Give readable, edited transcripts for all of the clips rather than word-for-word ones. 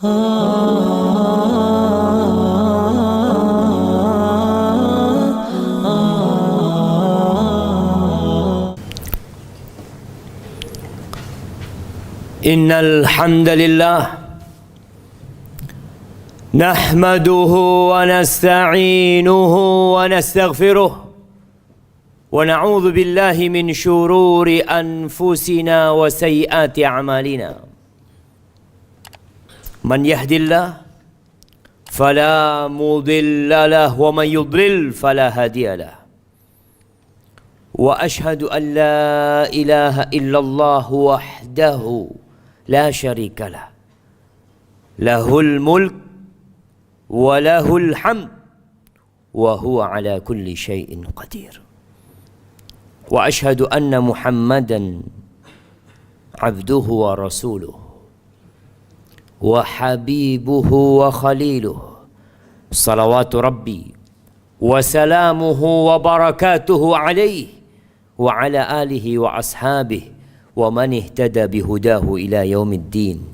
Innal hamdalillah nahmaduhu wa nasta'inuhu wa nastaghfiruh wa na'udzu billahi min shururi anfusina wa sayyiati a'malina. Man yahdillah fala mudilla lahu wa man yudlil fala hadiya lahu. Wa ashhadu an la ilaha illallah wahdahu la syarika lah. Lahul mulk wa lahul hamd wa huwa ala kulli syai'in qadir. Wa ashhadu anna Muhammadan abduhu wa rasuluh wa habibuhu wa khaliluh. Salawatu rabbi wa salamuhu wa barakatuhu alaihi wa ala alihi wa ashabihi wa man ihtada bihudahu ila yaumiddin.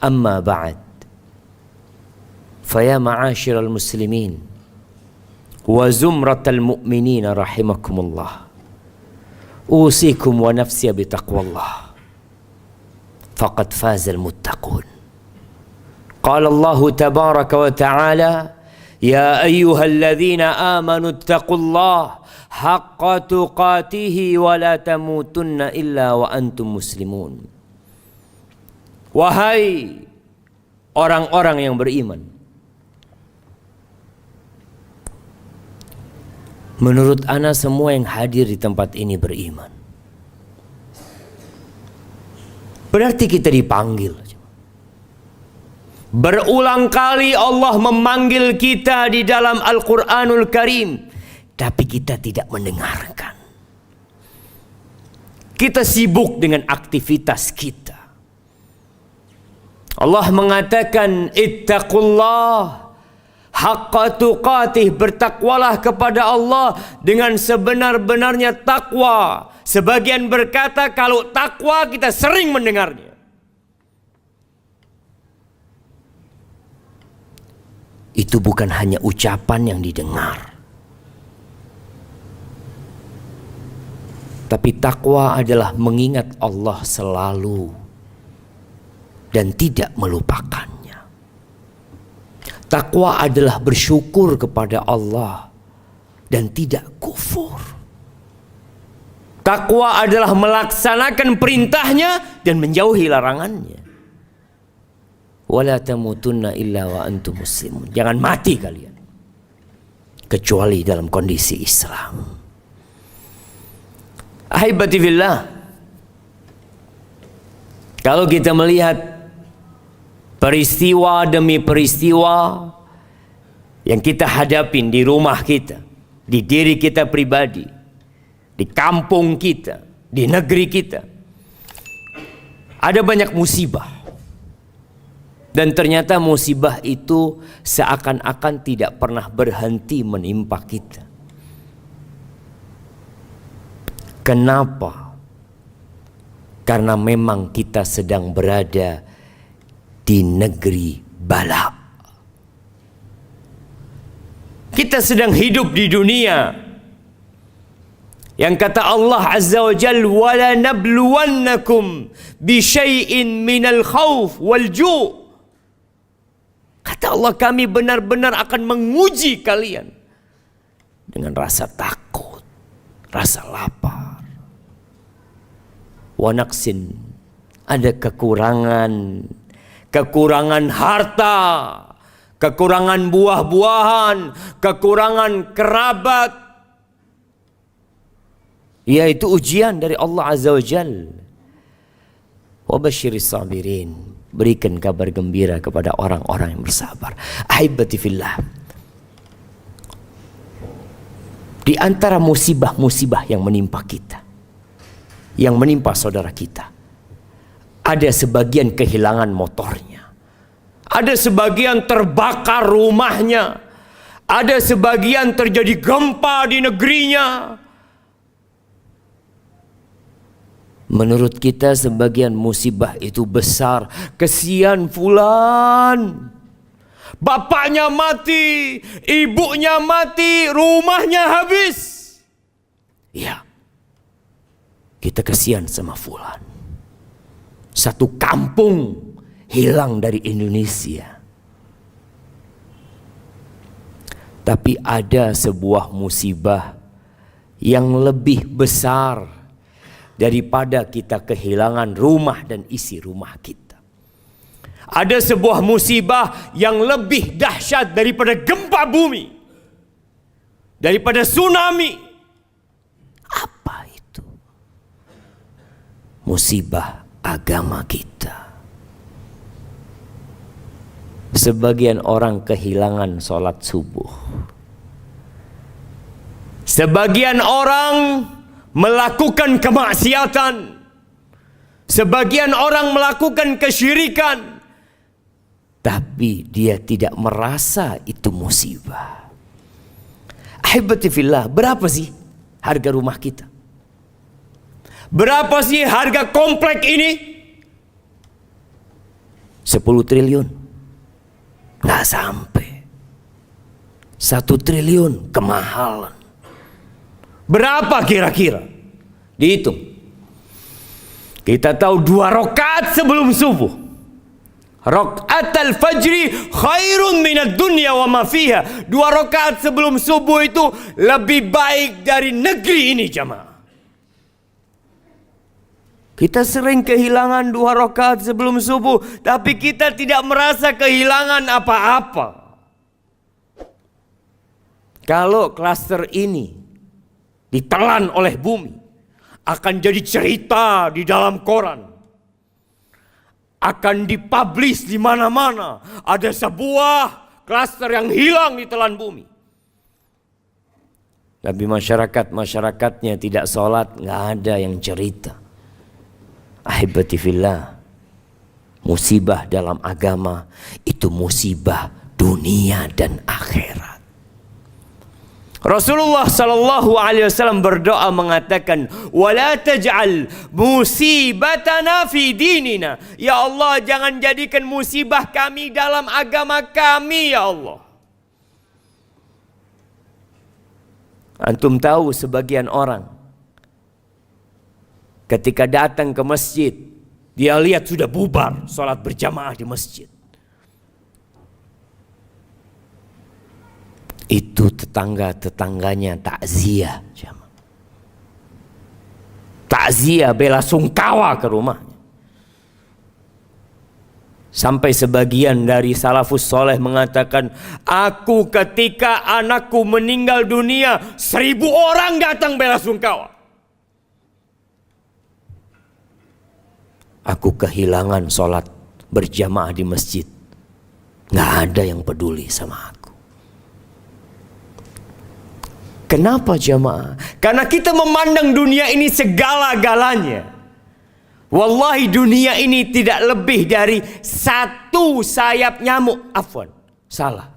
Amma ba'd. Faya ma'asyiral muslimin wa zumratal mu'minin rahimakumullah. Usikum wa nafsi bitaqwallah. Faqad fazal muttaqun. Qala Allah tabaraka wa ta'ala, ya ayyuhalladzina amanu ittaqullaha haqqa tuqatihi wa la tamutunna illa wa antum muslimun. Wahai orang-orang yang beriman, menurut ana semua yang hadir di tempat ini beriman. Berarti kita dipanggil. Berulang kali Allah memanggil kita di dalam Al-Quranul Karim, tapi kita tidak mendengarkan. Kita sibuk dengan aktivitas kita. Allah mengatakan, ittaqullah haqqa tuqatih, bertakwalah kepada Allah dengan sebenar-benarnya takwa. Sebagian berkata kalau takwa kita sering mendengarnya. Itu bukan hanya ucapan yang didengar, tapi takwa adalah mengingat Allah selalu dan tidak melupakannya. Takwa adalah bersyukur kepada Allah dan tidak kufur. Takwa adalah melaksanakan perintahnya dan menjauhi larangannya. Wala tamutunna illa wa antum muslimun. Jangan mati kalian kecuali dalam kondisi Islam. Ahibati fillah, kalau kita melihat peristiwa demi peristiwa yang kita hadapin di rumah kita, di diri kita pribadi, di kampung kita, di negeri kita, ada banyak musibah. Dan ternyata musibah itu seakan-akan tidak pernah berhenti menimpa kita. Kenapa? Karena memang kita sedang berada di negeri bala. Kita sedang hidup di dunia yang kata Allah Azza wa Jalla, wala nabluwannakum bi syai'in minal khauf wal ju'. Kata Allah, kami benar-benar akan menguji kalian dengan rasa takut, rasa lapar. Wa naqsin, ada kekurangan harta, kekurangan buah-buahan, kekurangan kerabat. Yaitu ujian dari Allah Azza wa Jalla. Wa basyiris sabirin, berikan kabar gembira kepada orang-orang yang bersabar. Ahibati fillah, di antara musibah-musibah yang menimpa kita, yang menimpa saudara kita, ada sebagian kehilangan motornya, ada sebagian terbakar rumahnya, ada sebagian terjadi gempa di negerinya. Menurut kita sebagian musibah itu besar. Kesian fulan, bapaknya mati, ibunya mati, rumahnya habis. Ya, kita kesian sama fulan. Satu kampung hilang dari Indonesia. Tapi ada sebuah musibah yang lebih besar daripada kita kehilangan rumah dan isi rumah kita. Ada sebuah musibah yang lebih dahsyat daripada gempa bumi, daripada tsunami. Apa itu? Musibah agama kita. Sebagian orang kehilangan sholat subuh. Sebagian orang melakukan kemaksiatan. Sebagian orang melakukan kesyirikan. Tapi dia tidak merasa itu musibah. Ahibati fillah, berapa sih harga rumah kita? Berapa sih harga komplek ini? 10 triliun. Nggak sampai 1 triliun kemahalan. Berapa kira-kira? Dihitung. Kita tahu 2 rakaat sebelum subuh. Rakaat al-fajri khairun minad dunya wa ma fiha. 2 rakaat sebelum subuh itu lebih baik dari negeri ini, jamaah. Kita sering kehilangan 2 rakaat sebelum subuh, tapi kita tidak merasa kehilangan apa-apa. Kalau klaster ini ditelan oleh bumi, akan jadi cerita di dalam koran, akan dipublish di mana-mana. Ada sebuah klaster yang hilang ditelan bumi. Tapi masyarakatnya tidak sholat, nggak ada yang cerita. Ahibati fillah, musibah dalam agama itu musibah dunia dan akhirat. Rasulullah sallallahu alaihi wasallam berdoa mengatakan, "Wala taj'al musibatana fi dinina." Ya Allah, jangan jadikan musibah kami dalam agama kami, ya Allah. Antum tahu sebagian orang ketika datang ke masjid, dia lihat sudah bubar sholat berjamaah di masjid. Itu tetangga-tetangganya takziah. Takziah bela sungkawa ke rumahnya. Sampai sebagian dari salafus soleh mengatakan, aku ketika anakku meninggal dunia, 1000 orang datang bela sungkawa. Aku kehilangan sholat berjamaah di masjid. Nggak ada yang peduli sama aku. Kenapa jamaah? Karena kita memandang dunia ini segala-galanya. Wallahi dunia ini tidak lebih dari 1 sayap nyamuk. Afwan, salah.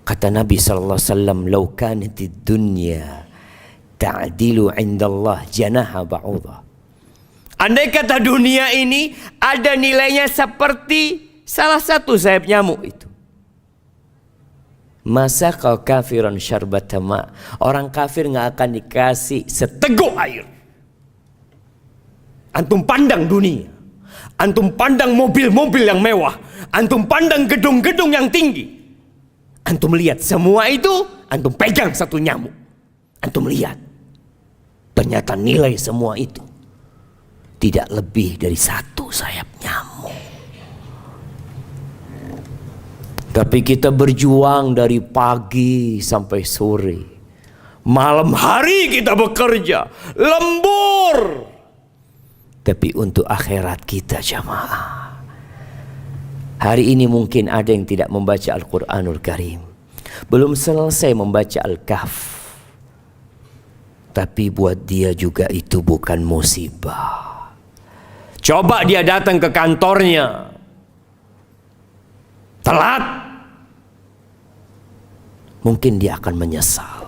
Kata Nabi SAW, "Lau kanatid dunya ta'dilu indallah janaha ba'udah." Andai kata dunia ini ada nilainya seperti salah 1 sayap nyamuk itu, masa kau kafiran syarbata ma, orang kafir nggak akan dikasih seteguk air. Antum pandang dunia, antum pandang mobil-mobil yang mewah, antum pandang gedung-gedung yang tinggi, antum lihat semua itu, antum pegang 1 nyamuk, antum lihat ternyata nilai semua itu tidak lebih dari 1 sayap nyamuk. Tapi kita berjuang dari pagi sampai sore, malam hari kita bekerja lembur. Tapi untuk akhirat kita jamaah, hari ini mungkin ada yang tidak membaca Al-Quranul Karim, belum selesai membaca Al-Kahf, tapi buat dia juga itu bukan musibah. Coba dia datang ke kantornya telat, mungkin dia akan menyesal.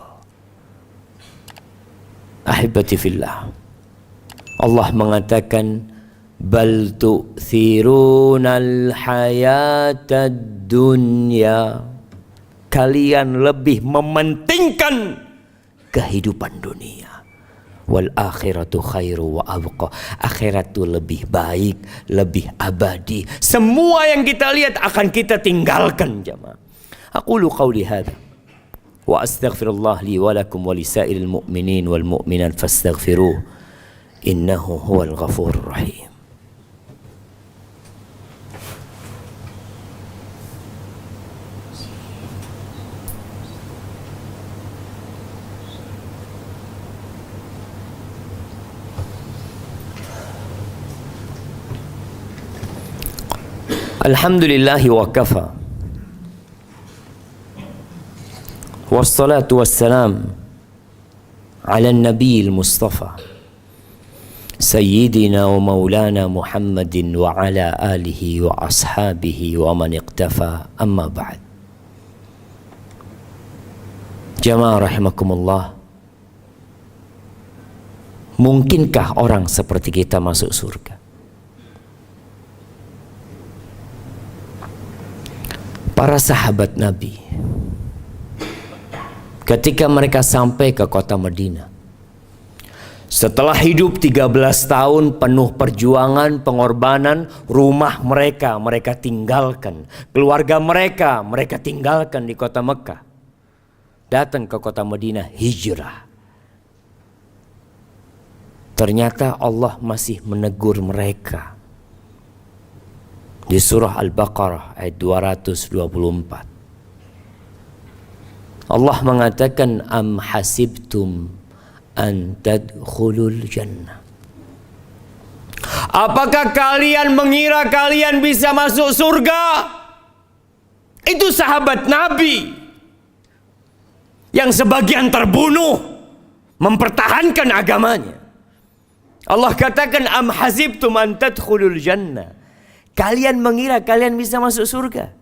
Ahibati fillah, Allah mengatakan bal tu'thirunal hayatad dunya, kalian lebih mementingkan kehidupan dunia. Wal akhiratu khairu wa abqa, akhirat itu lebih baik, lebih abadi. Semua yang kita lihat akan kita tinggalkan jemaah. Aqulu qawli hadha wa astaghfirullah li wa lakum wa lisairil mu'minin wal mu'minat fastaghfiruh innahu huwal ghafurur rahim. Alhamdulillahi wa kafa, wassalatu wassalam ala nabiyil mustafa sayyidina wa maulana Muhammadin wa ala alihi wa ashabihi wa man iqtafa, amma ba'd. Jamaah rahimakumullah, mungkinkah orang seperti kita masuk surga? Para sahabat Nabi ketika mereka sampai ke kota Madinah, setelah hidup 13 tahun penuh perjuangan, pengorbanan, rumah mereka tinggalkan, keluarga mereka tinggalkan di kota Mekah, datang ke kota Madinah, hijrah. Ternyata Allah masih menegur mereka. Di surah Al-Baqarah ayat 224. Allah mengatakan am hasibtum an tadkhulul jannah. Apakah kalian mengira kalian bisa masuk surga? Itu sahabat Nabi yang sebagian terbunuh mempertahankan agamanya. Allah katakan am hasibtum an tadkhulul jannah. Kalian mengira kalian bisa masuk surga.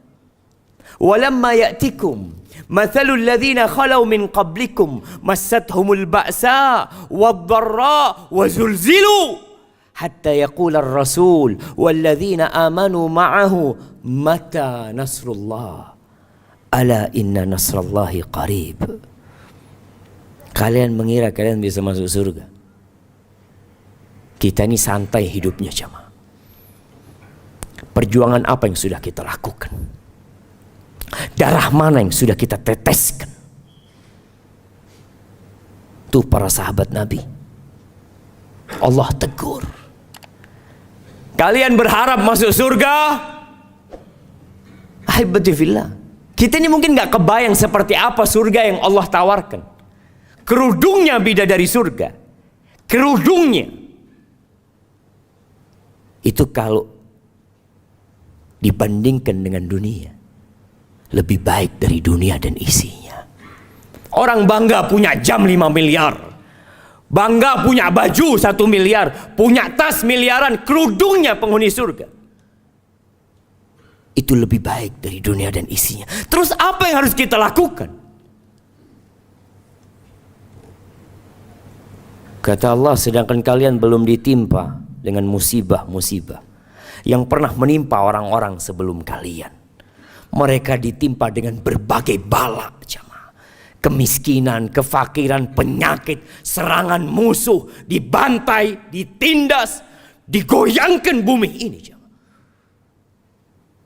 Walamma ya'tikum mathalul ladzina khalau min qablikum massathumul ba'sa wad-dharra wa zulzilu hatta yaqula ar-rasul wal ladzina amanu ma'ahu mata nasrullah ala inna nasrallahi qarib. Kalian mengira kalian bisa masuk surga. Kita ini santai hidupnya jemaah. Perjuangan apa yang sudah kita lakukan? Darah mana yang sudah kita teteskan? Tuh para sahabat Nabi, Allah tegur. Kalian berharap masuk surga? Ahibati fillah, kita ini mungkin gak kebayang seperti apa surga yang Allah tawarkan. Kerudungnya bidadari surga, kerudungnya itu kalau dibandingkan dengan dunia lebih baik dari dunia dan isinya. Orang bangga punya jam 5 miliar, bangga punya baju 1 miliar, punya tas miliaran, kerudungnya penghuni surga. Itu lebih baik dari dunia dan isinya. Terus apa yang harus kita lakukan? Kata Allah, sedangkan kalian belum ditimpa dengan musibah-musibah yang pernah menimpa orang-orang sebelum kalian. Mereka ditimpa dengan berbagai bala, jemaah. Kemiskinan, kefakiran, penyakit, serangan musuh, dibantai, ditindas, digoyangkan bumi ini, jemaah.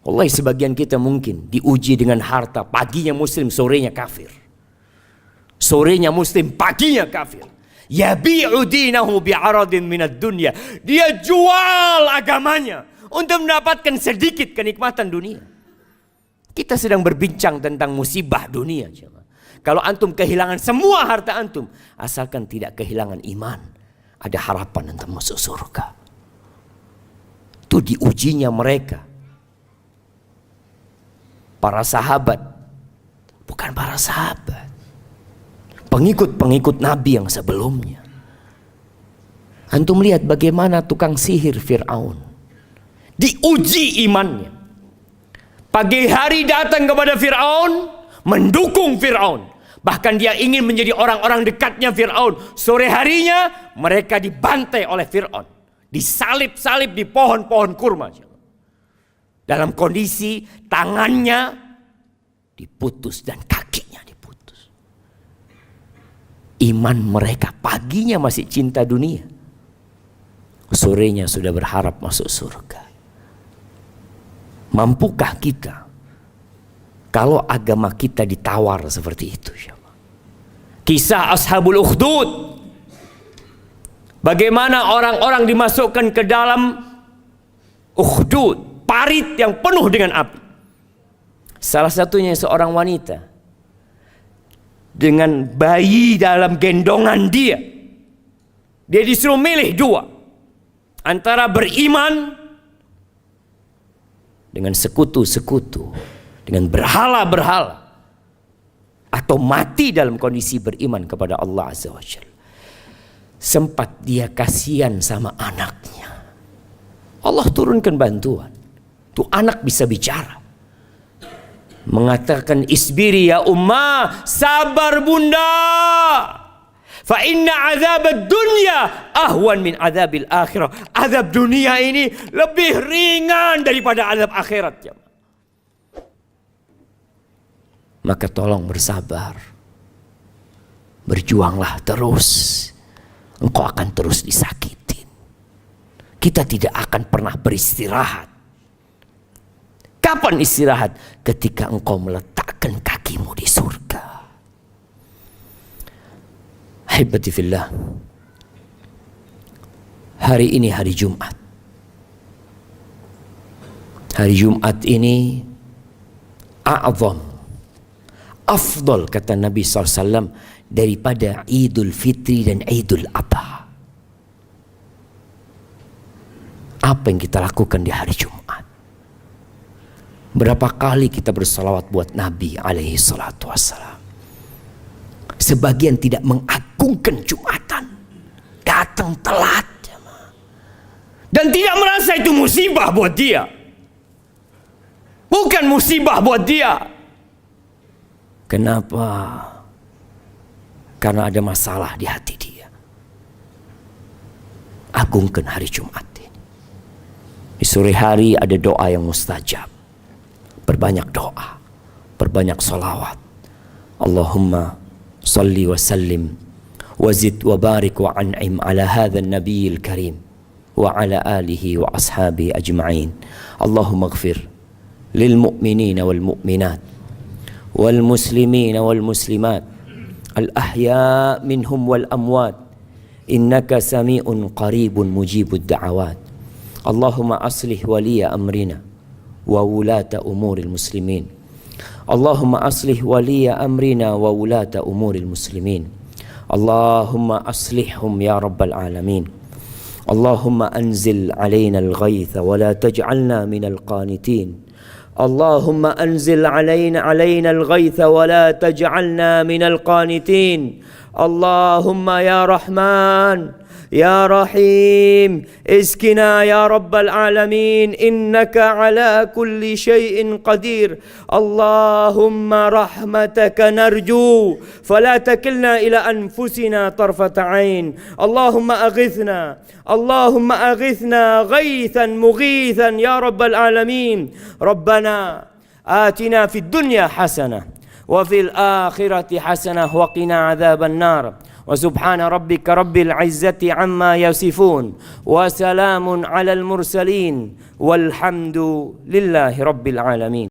Wallahi sebagian kita mungkin diuji dengan harta, paginya muslim, sorenya kafir. Sorenya muslim, paginya kafir. Yabi'u dinahu bi'aradin minad dunya. Dia jual agamanya untuk mendapatkan sedikit kenikmatan dunia. Kita sedang berbincang tentang musibah dunia. Kalau antum kehilangan semua harta antum, asalkan tidak kehilangan iman, ada harapan untuk masuk surga. Itu diujinya mereka. Para sahabat, bukan para sahabat, pengikut-pengikut Nabi yang sebelumnya. Antum lihat bagaimana tukang sihir Fir'aun diuji imannya. Pagi hari datang kepada Fir'aun, mendukung Fir'aun. Bahkan dia ingin menjadi orang-orang dekatnya Fir'aun. Sore harinya mereka dibantai oleh Fir'aun. Disalib-salib di pohon-pohon kurma. Dalam kondisi tangannya diputus dan kakinya diputus. Iman mereka paginya masih cinta dunia. Sorenya sudah berharap masuk surga. Mampukah kita kalau agama kita ditawar seperti itu? Kisah Ashabul Ukhdud. Bagaimana orang-orang dimasukkan ke dalam Ukhdud, parit yang penuh dengan api. Salah satunya seorang wanita dengan bayi dalam gendongan dia. Dia disuruh milih dua, antara beriman dengan sekutu-sekutu, dengan berhala-berhala, atau mati dalam kondisi beriman kepada Allah Azza wa Jalla. Sempat dia kasihan sama anaknya. Allah turunkan bantuan. Tuh anak bisa bicara. Mengatakan, isbiri ya ummah, sabar bunda. Fa inna azab dunya ahwan min azabil akhirah. Azab dunia ini lebih ringan daripada azab akhirat. Ya. Maka tolong bersabar. Berjuanglah terus. Engkau akan terus disakitin. Kita tidak akan pernah beristirahat. Kapan istirahat? Ketika engkau meletakkan kakimu di surga. Ahibati fillah. Hari ini hari Jumat. Hari Jumat ini a'zam, afdal kata Nabi SAW daripada Idul Fitri dan Idul Adha. Apa yang kita lakukan di hari Jumat? Berapa kali kita bersalawat buat Nabi alaihi salatu wassalam. Sebagian tidak mengagungkan Jumatan, datang telat dan tidak merasa itu musibah buat dia. Bukan musibah buat dia. Kenapa? Karena ada masalah di hati dia. Agungkan hari Jumat ini. Di sore hari ada doa yang mustajab. Perbanyak doa, perbanyak salawat. Allahumma salli wa sallim wa zid wa barik wa an'im ala hadha an-nabiyil karim wa ala alihi wa ashabihi ajma'in. Allahumma ighfir lil mu'minina wal mu'minat wal muslimina wal muslimat al ahya minhum wal amwat innaka sami'un qaribun mujibud da'awat. Allahumma aslih waliya amrina wa wulata umuril muslimin. Allahumma aslih waliya amrina wa wulata umuril muslimin. Allahumma aslihhum ya rabbal alamin. Allahumma anzil alaina al-ghaytha wa la taj'alna minal qanitin. Allahumma anzil alaina al-ghaytha wa la taj'alna minal qanitin. Allahumma ya Rahman يا رحيم اسقنا يا رب العالمين إنك على كل شيء قدير. اللهم رحمتك نرجو فلا تكلنا إلى أنفسنا طرفة عين. اللهم أغثنا غيثا مغيثا يا رب العالمين. ربنا آتنا في الدنيا حسنة وفي الآخرة حسنة وقنا عذاب النار. وسبحان ربك رب العزة عما يصفون وسلام على المرسلين والحمد لله رب العالمين.